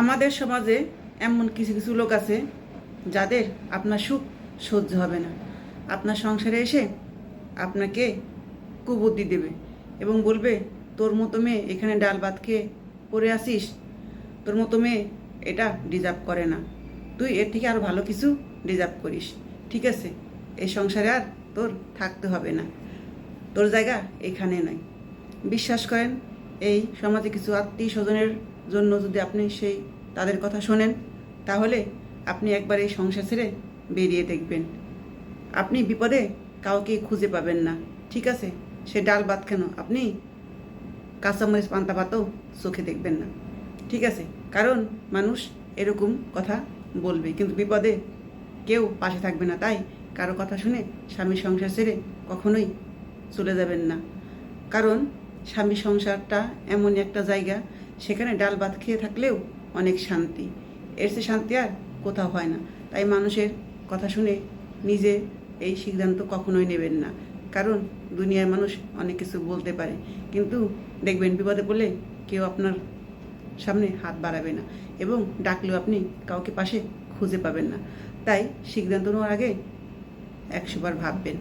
আমাদের সমাজে এমন কিছু কিছু লোক আছে যাদের আপনার সুখ সহ্য হবে না। আপনার সংসারে এসে আপনাকে কুবুদ্ধি দেবে এবং বলবে, তোর মতো মেয়ে এখানে ডাল ভাত খেয়ে পড়ে আসিস, তোর মতো মেয়ে এটা ডিজার্ভ করে না, তুই এর থেকে আরও ভালো কিছু ডিজার্ভ করিস। ঠিক আছে, এই সংসারে আর তোর থাকতে হবে না, তোর জায়গা এখানে নয়। বিশ্বাস করেন, এই সমাজে কিছু আত্মীয় স্বজনের জন্য যদি আপনি তাদের কথা শোনেন, তাহলে আপনি একবার এই সংসার ছেড়ে বেরিয়ে দেখবেন। আপনি বিপদে কাউকে খুঁজে পাবেন না। ঠিক আছে, সে ডাল ভাত কেন, আপনি কাঁচামরিচ পান্তা ভাতও চোখে দেখবেন না। ঠিক আছে, কারণ মানুষ এরকম কথা বলবে, কিন্তু বিপদে কেউ পাশে থাকবে না। তাই কারো কথা শুনে স্বামীর সংসার ছেড়ে কখনোই চলে যাবেন না। কারণ স্বামী সংসারটা এমন একটা জায়গা, সেখানে ডাল ভাত খেয়ে থাকলেও অনেক শান্তি, এর চেয়ে শান্তি আর কোথাও হয় না। তাই মানুষের কথা শুনে নিজে এই সিদ্ধান্ত কখনোই নেবেন না। কারণ দুনিয়ার মানুষ অনেক কিছু বলতে পারে, কিন্তু দেখবেন বিপদে পড়লে কেউ আপনার সামনে হাত বাড়াবে না এবং ডাকলেও আপনি কাউকে পাশে খুঁজে পাবেন না। তাই সিদ্ধান্ত নেওয়ার আগে 100 বার ভাববেন।